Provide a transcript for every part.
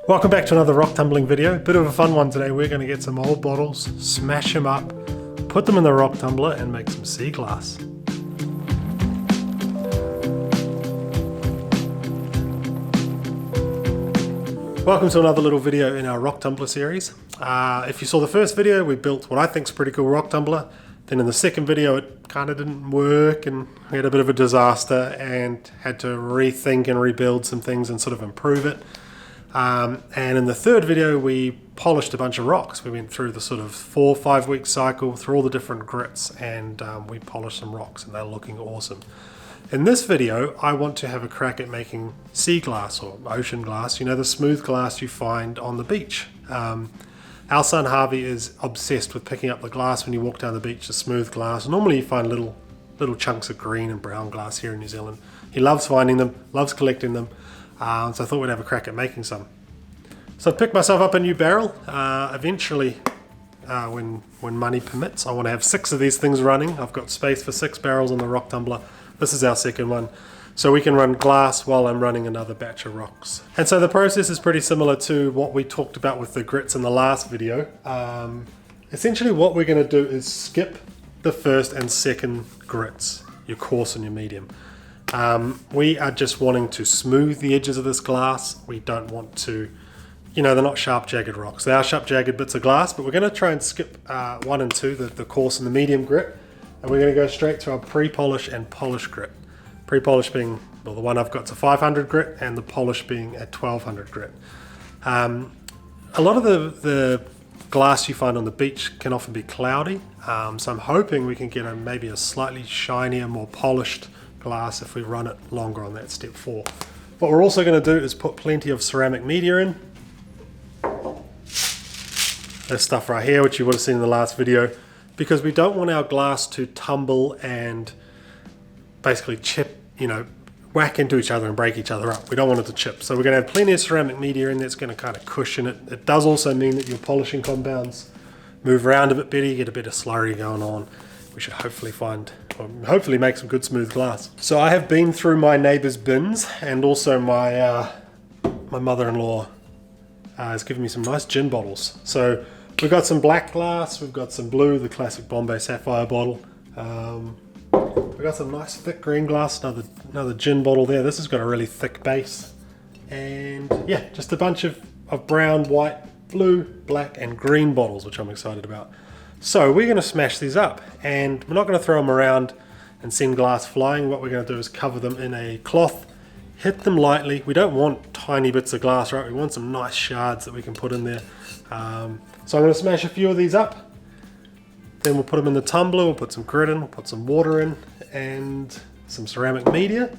Welcome back to another rock tumbling video. Bit of a fun one today. We're going to get some old bottles, smash them up, put them in the rock tumbler and make some sea glass. Welcome to another little video in our rock tumbler series. If you saw the first video, we built what I think is a pretty cool rock tumbler. Then in the second video it kind of didn't work and we had a bit of a disaster and had to rethink and rebuild some things and sort of improve it. And in the third video we polished a bunch of rocks. We went through the sort of 4 or 5 week cycle through all the different grits and we polished some rocks and they're looking awesome. In this video I want to have a crack at making sea glass or ocean glass, you know, the smooth glass you find on the beach. Our son Harvey is obsessed with picking up the glass when you walk down the beach, the smooth glass. Normally you find little chunks of green and brown glass here in New Zealand. He loves finding them, loves collecting them. So I thought we'd have a crack at making some. So I've picked myself up a new barrel. Eventually, when money permits, I want to have 6 of these things running. I've got space for 6 barrels on the rock tumbler. This is our second one. So we can run glass while I'm running another batch of rocks. And so the process is pretty similar to what we talked about with the grits in the last video. Essentially what we're going to do is skip the first and second grits, your coarse and your medium. We are just wanting to smooth the edges of this glass. We don't want to, you know, they're not sharp jagged rocks. They are sharp jagged bits of glass, but we're going to try and skip 1 and 2, the coarse and the medium grit. And we're going to go straight to our pre-polish and polish grit. Pre-polish being, well, the one I've got to 500 grit and the polish being at 1200 grit. A lot of the glass you find on the beach can often be cloudy. So I'm hoping we can get maybe a slightly shinier, more polished glass if we run it longer on that step 4. What we're also going to do is put plenty of ceramic media in. This stuff right here, which you would have seen in the last video, because we don't want our glass to tumble and basically chip, you know, whack into each other and break each other up. We don't want it to chip. So we're going to have plenty of ceramic media in that's going to kind of cushion it. It does also mean that your polishing compounds move around a bit better, you get a bit of slurry going on. We should hopefully make some good smooth glass. So I have been through my neighbor's bins, and also my mother-in-law has given me some nice gin bottles. So we've got some black glass, we've got some blue, the classic Bombay Sapphire bottle. We've got some nice thick green glass, another gin bottle there. This has got a really thick base. And yeah, just a bunch of brown, white, blue, black and green bottles, which I'm excited about. So we're going to smash these up, and we're not going to throw them around and send glass flying. What we're going to do is cover them in a cloth, hit them lightly. We don't want tiny bits of glass, right? We want some nice shards that we can put in there. So I'm going to smash a few of these up. Then we'll put them in the tumbler, we'll put some grit in, we'll put some water in, and some ceramic media.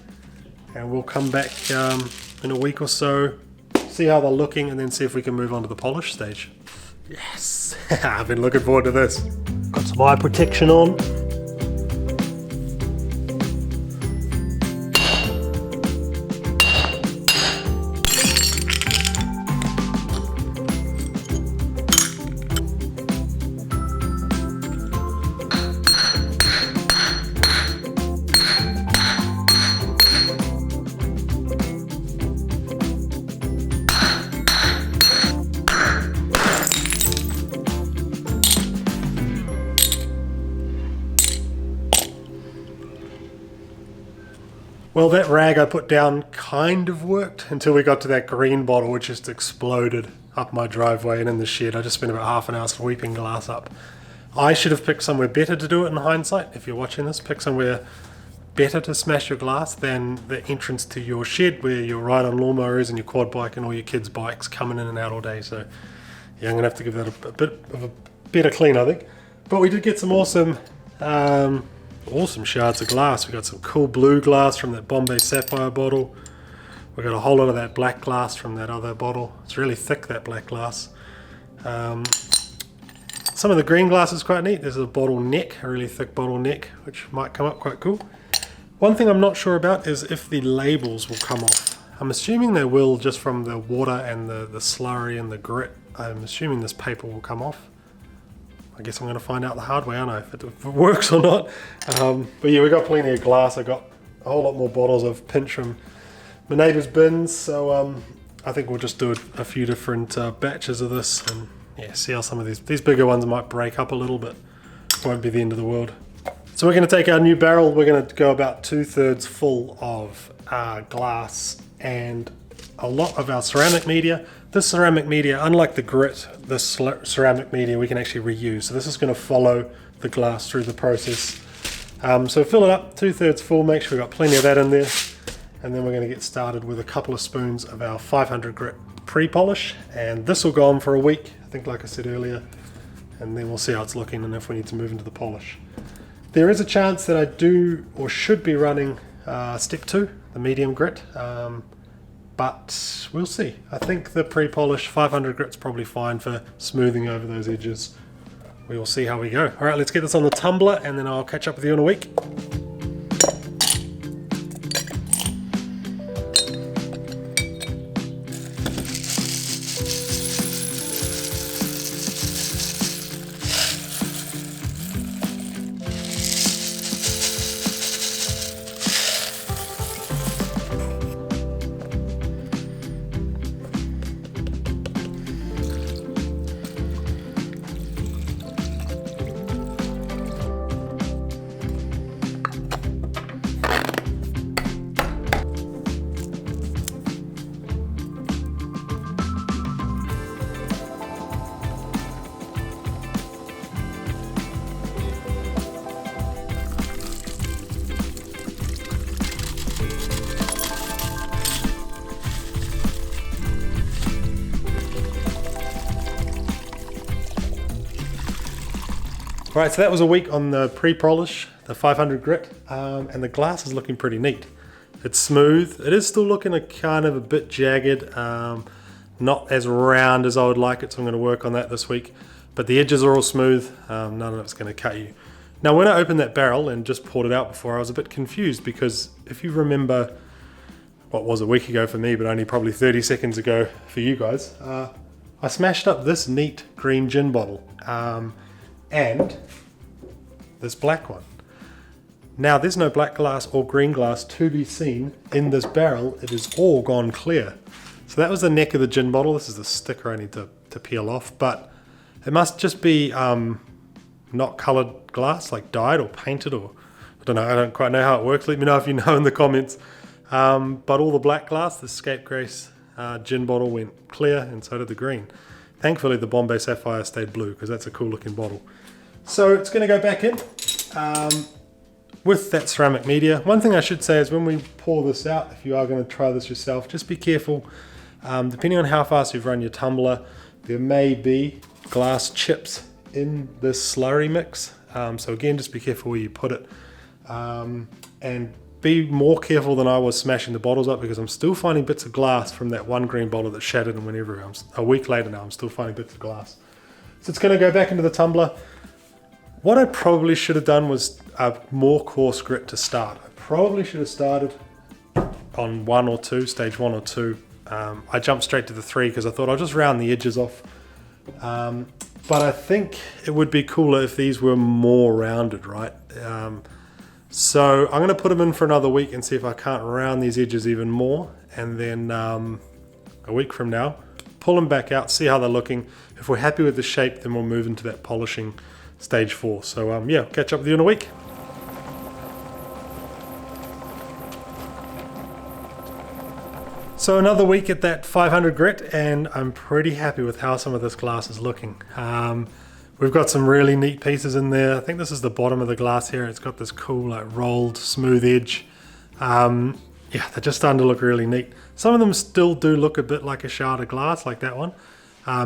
And we'll come back in a week or so, see how they're looking, and then see if we can move on to the polish stage. Yes! I've been looking forward to this. Got some eye protection on. Well, that rag I put down kind of worked until we got to that green bottle, which just exploded up my driveway and in the shed. I just spent about half an hour sweeping glass up. I should have picked somewhere better to do it in hindsight. If you're watching this, pick somewhere better to smash your glass than the entrance to your shed where you ride on lawnmowers and your quad bike and all your kids' bikes coming in and out all day. So yeah, I'm going to have to give that a bit of a better clean, I think. But we did get some awesome shards of glass. We got some cool blue glass from that Bombay Sapphire bottle. We got a whole lot of that black glass from that other bottle. It's really thick, that black glass. Some of the green glass is quite neat. There's a bottle neck, a really thick bottle neck, which might come up quite cool. One thing I'm not sure about is if the labels will come off. I'm assuming they will, just from the water and the slurry and the grit. I'm assuming this paper will come off. I guess I'm going to find out the hard way, aren't I, if it works or not. But yeah, we got plenty of glass. I got a whole lot more bottles of pinch from my neighbour's bins, so I think we'll just do a few different batches of this, and yeah, see how some of these bigger ones might break up a little bit. Won't be the end of the world. So we're going to take our new barrel, we're going to go about 2/3 full of glass and a lot of our ceramic media. This ceramic media, unlike the grit, this ceramic media we can actually reuse. So this is going to follow the glass through the process. So fill it up 2/3 full, make sure we've got plenty of that in there. And then we're going to get started with a couple of spoons of our 500 grit pre-polish. And this will go on for a week, I think, like I said earlier. And then we'll see how it's looking and if we need to move into the polish. There is a chance that I do or should be running step 2, the medium grit. But we'll see. I think the pre-polish 500 grit's probably fine for smoothing over those edges. We will see how we go. All right, let's get this on the tumbler and then I'll catch up with you in a week. Right, so that was a week on the pre-polish, the 500 grit, and the glass is looking pretty neat. It's smooth. It is still looking kind of a bit jagged, not as round as I would like it, so I'm going to work on that this week. But the edges are all smooth, none of it's going to cut you. Now when I opened that barrel and just poured it out before, I was a bit confused because if you remember what was a week ago for me, but only probably 30 seconds ago for you guys, I smashed up this neat green gin bottle. And this black one. Now there's no black glass or green glass to be seen in this barrel. It is all gone clear. So that was the neck of the gin bottle. This is the sticker I need to peel off, but it must just be not colored glass, like dyed or painted, or I don't know, I don't quite know how it works. Let me know if you know in the comments. But all the black glass, the scapegrace gin bottle went clear, and so did the green. Thankfully the Bombay Sapphire stayed blue because that's a cool looking bottle. So it's going to go back in with that ceramic media. One thing I should say is when we pour this out, if you are going to try this yourself, just be careful. Depending on how fast you've run your tumbler, there may be glass chips in this slurry mix. So again, just be careful where you put it. And be more careful than I was smashing the bottles up, because I'm still finding bits of glass from that one green bottle that shattered and went everywhere. A week later now, I'm still finding bits of glass. So it's going to go back into the tumbler. What I probably should have done was a more coarse grit to start. I probably should have started on 1 or 2, stage 1 or 2. I jumped straight to the 3 because I thought I'll just round the edges off. But I think it would be cooler if these were more rounded, right? So I'm going to put them in for another week and see if I can't round these edges even more. And then a week from now, pull them back out, see how they're looking. If we're happy with the shape, then we'll move into that polishing stage 4. So yeah, catch up with you in a week. So another week at that 500 grit, and I'm pretty happy with how some of this glass is looking. We've got some really neat pieces in there. I think this is the bottom of the glass here. It's got this cool, like, rolled, smooth edge. Yeah, they're just starting to look really neat. Some of them still do look a bit like a shard of glass, like that one.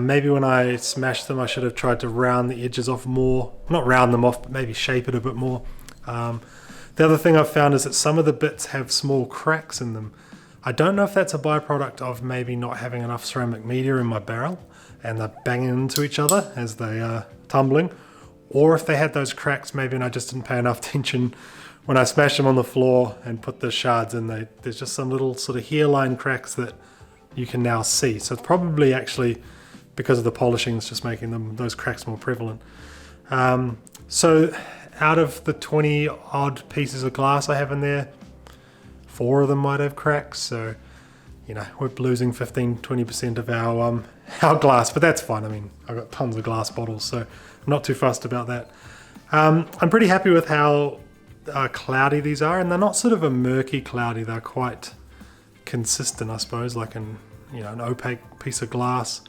Maybe when I smashed them, I should have tried to round the edges off more. Not round them off, but maybe shape it a bit more. The other thing I've found is that some of the bits have small cracks in them. I don't know if that's a byproduct of maybe not having enough ceramic media in my barrel and they're banging into each other as they are tumbling, or if they had those cracks maybe and I just didn't pay enough attention when I smashed them on the floor and put the shards in. There's just some little sort of hairline cracks that you can now see. So it's probably actually because of the polishing, it's just making those cracks more prevalent. So out of the 20 odd pieces of glass I have in there, 4 of them might have cracks. So you know, we're losing 15-20% of our glass, but that's fine. I mean, I've got tons of glass bottles, so I'm not too fussed about that. I'm pretty happy with how cloudy these are, and they're not sort of a murky cloudy. They're quite consistent, I suppose, like an opaque piece of glass,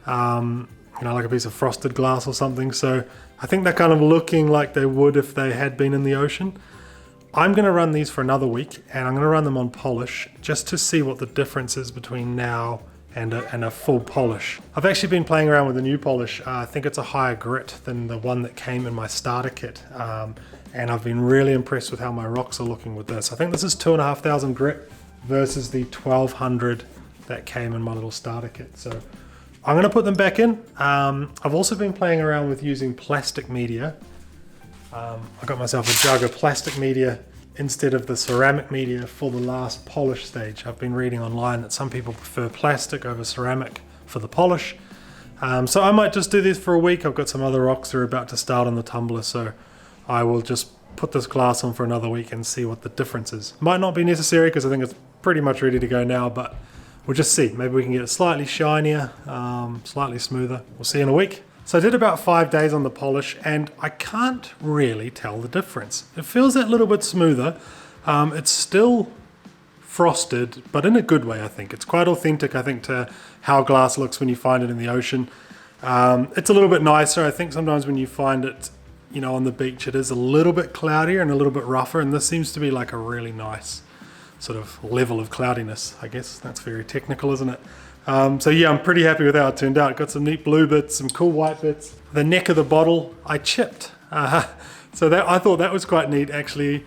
like a piece of frosted glass or something. So I think they're kind of looking like they would if they had been in the ocean. I'm going to run these for another week, and I'm going to run them on polish just to see what the difference is between now and a full polish. I've actually been playing around with a new polish. I think it's a higher grit than the one that came in my starter kit, and I've been really impressed with how my rocks are looking with this. I think this is 2,500 grit versus the 1,200 that came in my little starter kit. So I'm going to put them back in. I've also been playing around with using plastic media. I got myself a jug of plastic media instead of the ceramic media for the last polish stage. I've been reading online that some people prefer plastic over ceramic for the polish. So I might just do this for a week. I've got some other rocks that are about to start on the tumbler, so I will just put this glass on for another week and see what the difference is. Might not be necessary because I think it's pretty much ready to go now, but we'll just see. Maybe we can get it slightly shinier, slightly smoother. We'll see in a week. So I did about 5 days on the polish, and I can't really tell the difference. It feels that little bit smoother. It's still frosted, but in a good way, I think. It's quite authentic, I think, to how glass looks when you find it in the ocean. It's a little bit nicer. I think sometimes when you find it, on the beach, it is a little bit cloudier and a little bit rougher, and this seems to be like a really nice sort of level of cloudiness, I guess. That's very technical, isn't it? So yeah, I'm pretty happy with how it turned out. Got some neat blue bits, some cool white bits. The neck of the bottle I chipped. So that I thought that was quite neat, actually,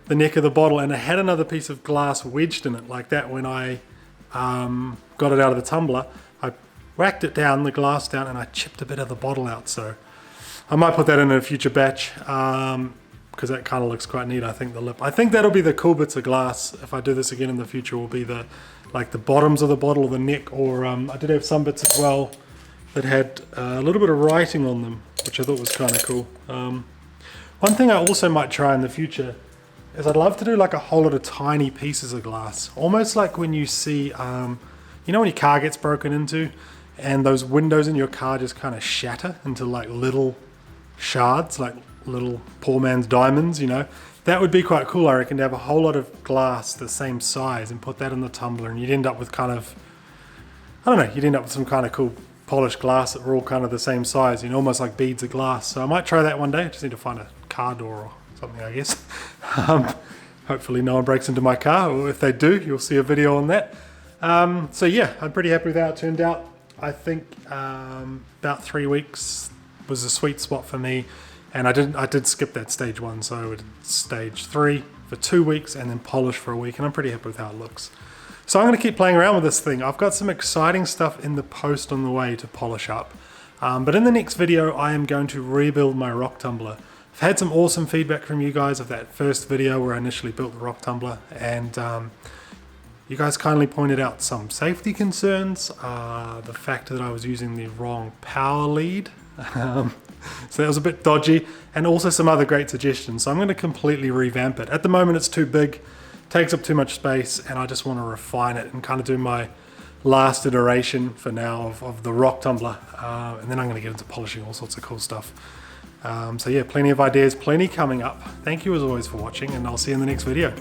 the neck of the bottle, and it had another piece of glass wedged in it like that. When I got it out of the tumbler, I whacked it down, the glass down, and I chipped a bit of the bottle out. So I might put that in a future batch, because that kind of looks quite neat. I think the lip. I think that'll be the cool bits of glass. If I do this again in the future, will be the bottoms of the bottle or the neck, or I did have some bits as well that had a little bit of writing on them, which I thought was kind of cool. One thing I also might try in the future is I'd love to do like a whole lot of tiny pieces of glass, almost like when you see, when your car gets broken into and those windows in your car just kind of shatter into like little shards, like little poor man's diamonds, That would be quite cool, I reckon, to have a whole lot of glass the same size and put that in the tumbler, and you'd end up with you'd end up with some kind of cool polished glass that were all kind of the same size, almost like beads of glass. So I might try that one day. I just need to find a car door or something, I guess. Hopefully no one breaks into my car, or if they do, you'll see a video on that. So yeah, I'm pretty happy with how it turned out. I think about 3 weeks was a sweet spot for me. And I did skip that stage 1, so I did stage 3 for 2 weeks and then polish for a week, and I'm pretty happy with how it looks. So I'm going to keep playing around with this thing. I've got some exciting stuff in the post on the way to polish up. But in the next video, I am going to rebuild my rock tumbler. I've had some awesome feedback from you guys of that first video where I initially built the rock tumbler, and you guys kindly pointed out some safety concerns, the fact that I was using the wrong power lead. So that was a bit dodgy, and also some other great suggestions. So I'm going to completely revamp it. At the moment it's too big, takes up too much space, and I just want to refine it and kind of do my last iteration for now of the rock tumbler, and then I'm going to get into polishing all sorts of cool stuff. So yeah, plenty of ideas, plenty coming up. Thank you as always for watching, and I'll see you in the next video.